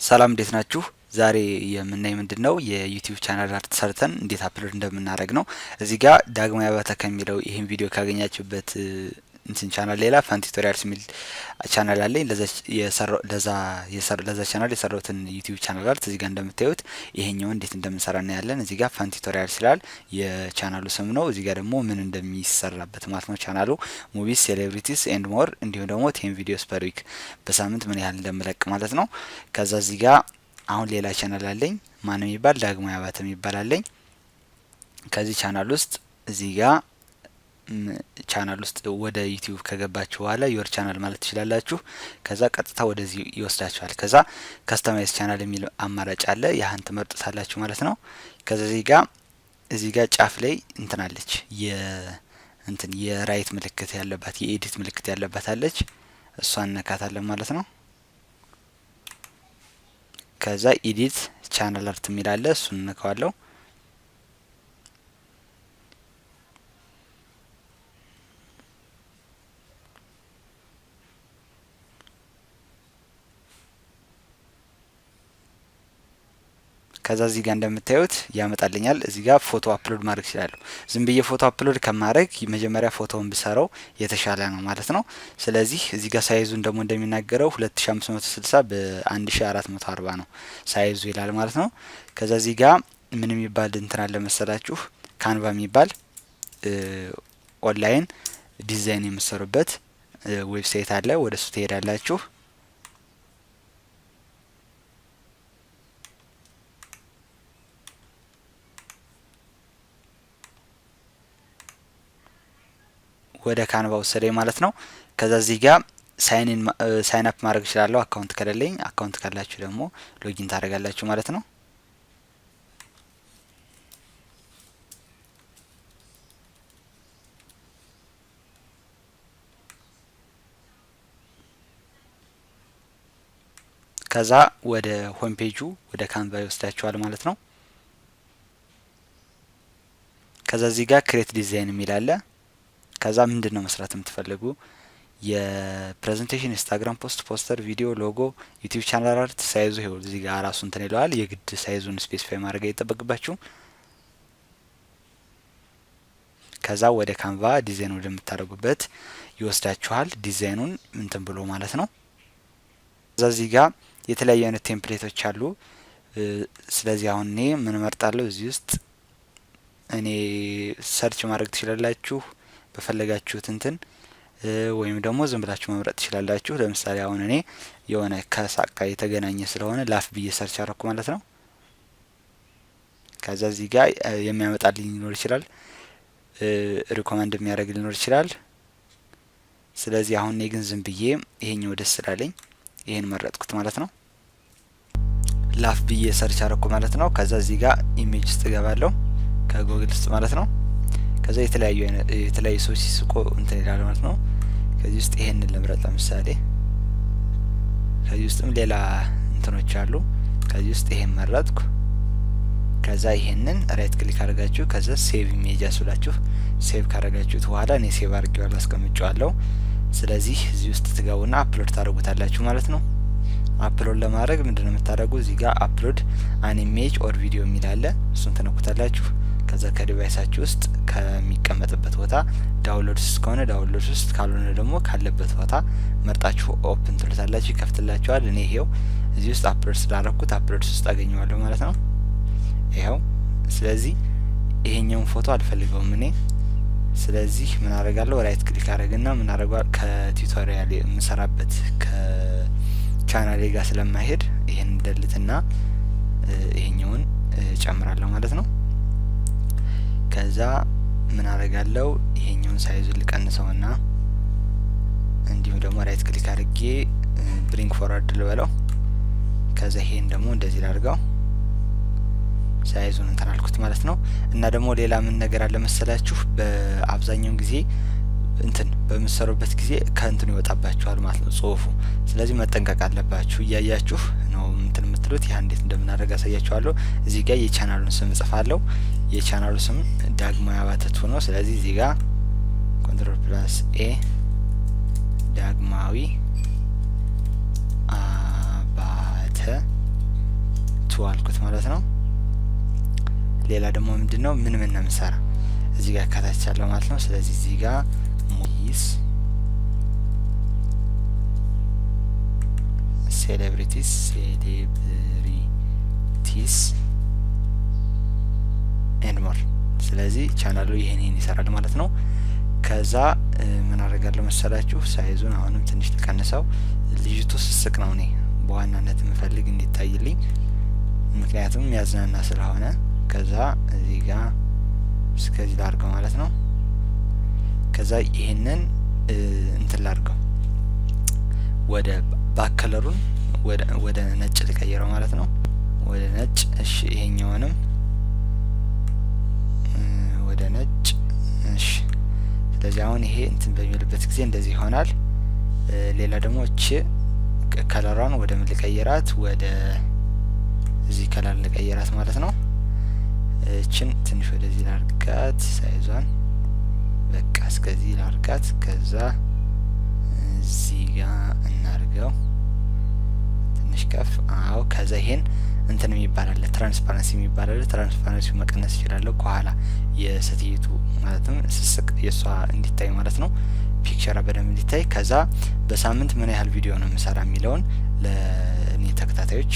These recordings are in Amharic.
ሰላም እንዴት ናችሁ? ዛሬ የምናይ ምንድነው የዩቲዩብ ቻናል አርት ሰርተን እንዴት አፕሎድ እንደምናደርግ ነው። እዚህ ጋር ዳግማዊ አባተ ከሚለው ይህን ቪዲዮ ካገኛችሁበት እንትን ቻናል ሌላ ፋን ቱቶሪያልስ የሚል ቻናል አለኝ። ለዛ ቻናል የሰራሁትን ዩቲዩብ ቻናል አርት እዚህ ጋር እንደምታዩት ይሄኛው እንዴት እንደምንሰራ እናያለን። እዚህ ጋር ፋን ቱቶሪያልስ ይላል የቻናሉ ስም ነው። እዚህ ጋር ደግሞ ምን እንደሚሰራበት ማለት ነው። ቻናሉ ሙቪስ፣ ሴሌብሪቲስ ኤንድ ሞር እንዲሁም ደግሞ 10 ቪዲዮስ ፐር ዊክ በሳምንት ምን ያህል እንደምለቅ ማለት ነው። ከዛ እዚህ ጋር አሁን ሌላ ቻናል አለኝ። ማንም ይባል ዳግማዊ አባተ የሚባል አለኝ። ከዚህ ቻናል ውስጥ እዚህ ጋር ቻናል ውስጥ ወደ ዩቲዩብ ከገባችሁ በኋላ ዮር ቻናል ማለት ትችላላችሁ። ከዛ ቀጥታ ወደዚህ ይወስዳችኋል። ከዛ ከስተማይዝ ቻናል የሚል አማራጭ አለ። ያህን ትመርጡታላችሁ ማለት ነው። ከዛ እዚህ ጋር ጫፍ ላይ እንትናለች የራይት ምልክት ያለባት የኤዲት ምልክት ያለባት አለች። እሷን ነካታለን ማለት ነው። ከዛ ኤዲት ቻናል አርት የሚል አለ። እሱን ነካዋለሁ። ከዛ እዚህ ጋር እንደምታዩት ያመጣልኛል። እዚህ ጋር ፎቶ አፕሎድ ማድረግ ይችላልው። ዝም ብዬ ፎቶ አፕሎድ ከማድረግ መጀመሪያ ፎቶውን ብሰራው የተሻለ ነው ማለት ነው። ስለዚህ እዚህ ጋር ሳይዙን ደግሞ እንደሚናገረው 2560 በ1440 ነው ሳይዙ ይላል ማለት ነው። ከዛ እዚህ ጋር ምን የሚባል እንትን አለ መሰላችሁ? ካንቫ የሚባል ኦንላይን ዲዛይን የምትሰሩበት ዌብሳይት አለ። ወደሱ ትሄዳላችሁ። ወደ ካንቫ ወሰደኝ ማለት ነው። ከዛ እዚህ ጋር ሳይን አፕ ማድረግ እችላለሁ። አካውንት ከሌለኝ፣ አካውንት ካላችሁ ደግሞ ሎጊን ታደርጋላችሁ ማለት ነው። ከዛ ወደ ሆም ፔጁ ወደ ካንቫ ይወስዳችኋል ማለት ነው። ከዛ እዚህ ጋር ክሬት ዲዛይን የሚል አለ። ከዛ ምንድነው መስራት የምትፈልጉ የፕሬዘንቴሽን፣ ኢንስታግራም ፖስት፣ ፖስተር፣ ቪዲዮ፣ ሎጎ፣ ዩቲዩብ ቻናል አርት ሳይዙ ይኸው እዚህ ጋር ራሱ እንትን ይለዋል። የግድ ሳይዙን ስፔሲፋይ ማድረግ አይጠበቅባችሁ። ከዛ ወደ ካንቫ ዲዛይን ወደምታደርጉበት ይወስዳችኋል። ዲዛይኑን እንትን ብሎ ማለት ነው። ከዛ እዚህ ጋር የተለያዩ አይነት ቴምፕሌቶች አሉ። ስለዚህ አሁን እኔ ምን መርጣለሁ? እዚህ ውስጥ እኔ ሰርች ማድረግ ትችላላችሁ በፈለጋችሁት እንትን ወይም ደግሞ ዝም ብላችሁ መምረጥ ትችላላችሁ። ለምሳሌ አሁን እኔ የሆነ ከሳቅ ጋር የተገናኘ ስለሆነ ላፍ ብዬ ሰርች አረኩ ማለት ነው። ከዛ እዚህ ጋር የሚያመጣልኝ ሊኖር ይችላል፣ ሪኮመንድ የሚያደርግ ሊኖር ይችላል። ስለዚህ አሁን እኔ ግን ዝም ብዬ ይሄኛው ደስ ስላለኝ ይሄን መረጥኩት ማለት ነው። ላፍ ብዬ ሰርች አረኩ ማለት ነው። ከዛ እዚህ ጋር ኢሜጅ ውስጥ እገባለሁ ከጉግል ውስጥ ማለት ነው። ከዛ የተለያዩ ሰዎች ሲስቁ እንትን ይላል ማለት ነው። ከዚህ ውስጥ ይሄንን ልምረጥ ለምሳሌ። ከዚህ ውስጥም ሌላ እንትኖች አሉ። ከዚህ ውስጥ ይሄን መረጥኩ። ከዛ ይሄንን ራይት ክሊክ አድርጋችሁ ከዛ ሴቭ ኢሜጅ ያስብላችሁ። ሴቭ ካደረጋችሁት በኋላ እኔ ሴቭ አድርጌዋለሁ አስቀምጬዋለሁ። ስለዚህ እዚህ ውስጥ ትገቡና አፕሎድ ታደርጉታላችሁ ማለት ነው። አፕሎድ ለማድረግ ምንድነው የምታደርጉ? እዚህ ጋር አፕሎድ አን ኢሜጅ ኦር ቪዲዮ የሚል አለ። እሱን ትነኩታላችሁ። ከዛ ከዲቫይሳችሁ ውስጥ ከሚቀመጥበት ቦታ ዳውንሎድስ ከሆነ ዳውንሎድስ ውስጥ፣ ካልሆነ ደግሞ ካለበት ቦታ መርጣችሁ ኦፕን ትሉታላችሁ። ይከፍትላችኋል። እኔ ይሄው እዚህ ውስጥ አፕሎድ ስላደረኩት አፕሎድስ ውስጥ አገኘዋለሁ ማለት ነው። ይሄው። ስለዚህ ይሄኛውን ፎቶ አልፈልገውም እኔ። ስለዚህ ምን አደርጋለሁ? ራይት ክሊክ አደርግና ምን አደርጋለሁ? ከቲዩቶሪያል የምሰራበት ከቻናሌ ጋር ስለማይሄድ ይሄን ደልትና ይሄኛውን ጨምራለሁ ማለት ነው። ከዛ ምን አደርጋለሁ? ይሄኛውን ሳይዙ ልቀንሰውና እንዲሁም ደግሞ ራይት ክሊክ አድርጌ ብሪንግ ፎርዋርድ ልበለው። ከዛ ይሄን ደግሞ እንደዚህ ላድርገው። ሳይዙን እንትን አልኩት ማለት ነው። እና ደግሞ ሌላ ምን ነገር አለ መሰላችሁ? በአብዛኛው ጊዜ እንትን በምትሰሩበት ጊዜ ከእንትኑ ይወጣባችኋል ማለት ነው ጽሁፉ። ስለዚህ መጠንቀቅ አለባችሁ። እያያችሁ ነው እንትን የምትሉት። ያ እንዴት እንደምናደርግ አሳያችኋለሁ። እዚህ ጋር የቻናሉን ስም እጽፋለሁ። የቻናሉ ስም ዳግማዊ አባተ ነው። ስለዚህ እዚህ ጋር ኮንትሮል ፕላስ ኤ ዳግማዊ አባተ ቱ አልኩት ማለት ነው። ሌላ ደግሞ ምንድነው ምን ነው የምሰራ እዚህ ጋር ካታቻለሁ ማለት ነው። ስለዚህ እዚህ ጋር ሞይስ ሴሌብሪቲስ ኤንድ ሞር። ስለዚህ ቻናሉ ይሄን ይሰራል ማለት ነው። ከዛ ምን አደርጋለሁ መሰላችሁ ሳይዙን አሁንም ትንሽ ልቀንሰው። ልጅቱ ስስቅ ነው እኔ በዋናነት የምፈልግ እንዲታይልኝ ምክንያቱም ያዝናና ስለሆነ። ከዛ እዚህ ጋር እስከዚህ ላድርገው ማለት ነው። ከዛ ይሄንን እንትን ላድርገው ወደ ባከለሩን ወደ ነጭ ልቀይረው ማለት ነው። ወደ ነጭ እሺ። ይሄኛውንም ወደ ነጭ እሺ። ስለዚህ አሁን ይሄ እንትን በሚልበት ጊዜ እንደዚህ ይሆናል። ሌላ ደግሞ እቺ ከለሯን ወደ ምን ልቀይራት? ወደ እዚህ ከለር ልቀይራት ማለት ነው። እቺን ትንሽ ወደዚህ ላርጋት፣ ሳይዟን በቃ እስከዚህ ላርጋት። ከዛ እዚህ ጋር እናርገው ትንሽ ከፍ። አዎ ከዛ ይሄን እንትን የሚባል አለ ትራንስፓረንሲ የሚባል አለ። ትራንስፓረንሲ መቀነስ ይችላል ከኋላ የሰትይቱ ማለትም ስስቅ የሷ እንዲታይ ማለት ነው። ፒክቸር በደንብ እንዲታይ። ከዛ በሳምንት ምን ያህል ቪዲዮ ነው የምሰራ የሚለውን ለኔ ተከታታዮች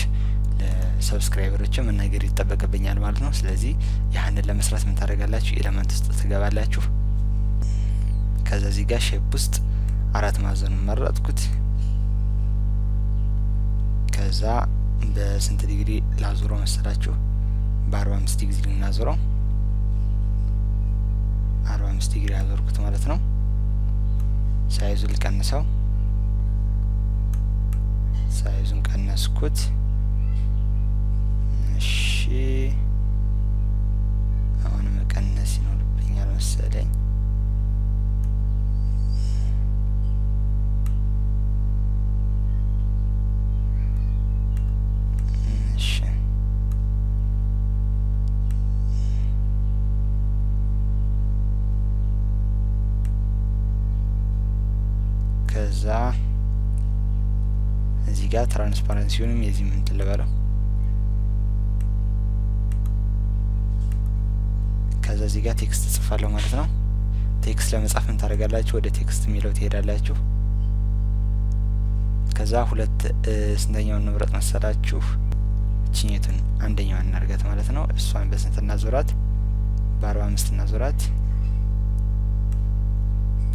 ለሰብስክራይበሮች ምን ነገር ይጠበቅብኛል ማለት ነው። ስለዚህ ያንን ለመስራት ምን ታደርጋላችሁ? ኤሌመንት ውስጥ ትገባላችሁ። ከዛ እዚህ ጋር ሼፕ ውስጥ አራት ማዕዘን መረጥኩት። ከዛ በስንት ዲግሪ ላዙረው መሰላችሁ? በ45 ዲግሪ ልናዞረው። 45 ዲግሪ ያዞርኩት ማለት ነው። ሳይዙን ልቀንሰው። ሳይዙን ቀነስኩት። እሺ አሁን መቀነስ ይኖርብኛል መሰለኝ። እሺ ከዛ እዚህ ጋር ትራንስፓረንሲውንም የዚህ ምን ልበለው። ከዛ እዚህ ጋር ቴክስት ጽፋለሁ ማለት ነው። ቴክስት ለመጻፍ ምን ታደርጋላችሁ? ወደ ቴክስት የሚለው ትሄዳላችሁ። ከዛ ሁለት ስንተኛውን ንብረት መሰላችሁ? እቺኛቱን አንደኛዋን እናርጋት ማለት ነው። እሷን በስንት እናዞራት? በ45 እናዞራት።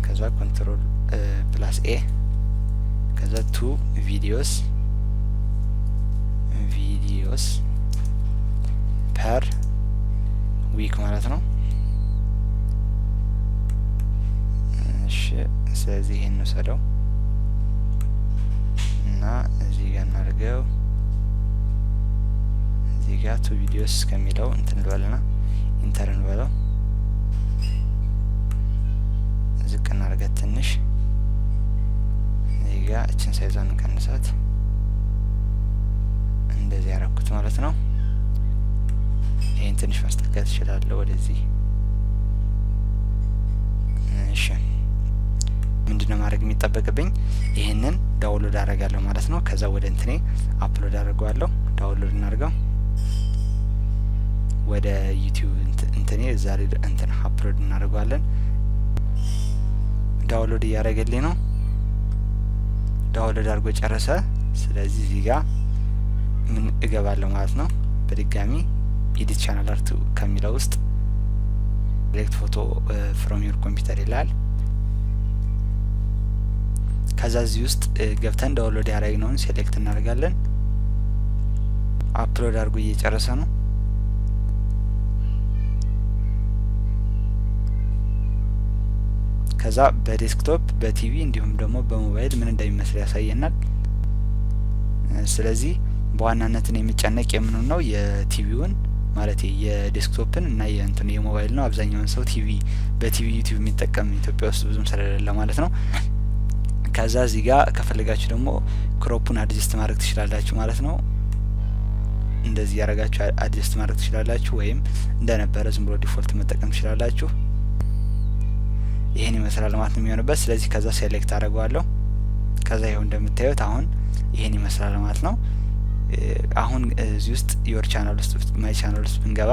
ከዛ ኮንትሮል ፕላስ ኤ ከዛ ቱ ቪዲዮስ ፐር ዊክ ማለት ነው። እሺ ስለዚህ ይሄን እንውሰደው እና እዚህ ጋር እናድርገው። እዚህ ጋር ቱ ቪዲዮስ ከሚለው እንትን ልበልና ኢንተር እንበለው። ዝቅ እናርጋት ትንሽ። እዚህ ጋር እችን ሳይዟን እንቀንሳት። እንደዚህ ያረኩት ማለት ነው። ይሄን ትንሽ ማስተካከል እችላለሁ ወደዚህ። እሺ ምንድነው ማድረግ የሚጠበቅብኝ? ይሄንን ዳውንሎድ አደርጋለሁ ማለት ነው። ከዛ ወደ እንትኔ አፕሎድ አደርገዋለሁ። ዳውንሎድ እናድርገው ወደ ዩቲዩብ እንትኔ እዛ ላይ እንትን አፕሎድ እናደርገዋለን። ዳውንሎድ እያደረገልኝ ነው። ዳውንሎድ አድርጎ ጨረሰ። ስለዚህ እዚህ ጋር ምን እገባለሁ ማለት ነው። በድጋሚ ኤዲት ቻናል አርት ከሚለው ውስጥ ሴሌክት ፎቶ ፍሮም ዩር ኮምፒውተር ይላል። ከዛ እዚህ ውስጥ ገብተን ዳውንሎድ ያደረግነውን ሴሌክት እናደርጋለን። አፕሎድ አድርጎ እየጨረሰ ነው። ከዛ በዴስክቶፕ በቲቪ እንዲሁም ደግሞ በሞባይል ምን እንደሚመስል ያሳየናል። ስለዚህ በዋናነት ነው የሚጨነቅ የምኑ ነው የቲቪውን ማለት የዴስክቶፕን እና የእንትን የሞባይል ነው። አብዛኛውን ሰው በቲቪ ዩቲዩብ የሚጠቀም ኢትዮጵያ ውስጥ ብዙም ስለሌለ ማለት ነው። ከዛ እዚህ ጋር ከፈለጋችሁ ደግሞ ክሮፑን አድጀስት ማድረግ ትችላላችሁ ማለት ነው። እንደዚህ ያረጋችሁ አድጀስት ማድረግ ትችላላችሁ፣ ወይም እንደነበረ ዝም ብሎ ዲፎልት መጠቀም ትችላላችሁ። ይሄን ይመስላል ማለት ነው የሚሆንበት። ስለዚህ ከዛ ሴሌክት አደርገዋለሁ። ከዛ ይሄው እንደምታዩት አሁን ይሄን ይመስላል ማለት ነው። አሁን እዚህ ውስጥ ዮር ቻናል ውስጥ ማይ ቻናል ውስጥ ብንገባ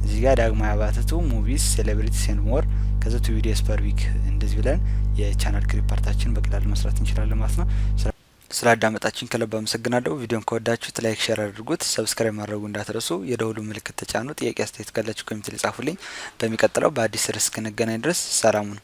እዚህ ጋር ዳግማዊ አባተቱ ሙቪስ ሴሌብሪቲስ ኤንድ ሞር ከዛ 2 ቪዲዮስ ፐር ዊክ እንደዚህ ብለን የቻናል ክሪፓርታችን በቀላሉ መስራት እንችላለን ማለት ነው። ስላዳመጣችሁኝ ከልብ አመሰግናለሁ። ቪዲዮን ከወዳችሁት ላይክ ሼር አድርጉት፣ ሰብስክራይብ ማድረጉ እንዳትረሱ፣ የደውሉ ምልክት ተጫኑ። ጥያቄ አስተያየት ካላችሁ ኮሜንት ላይ ጻፉልኝ። በሚቀጥለው በአዲስ ርዕስ እስክንገናኝ ድረስ ሰላም ሁኑ።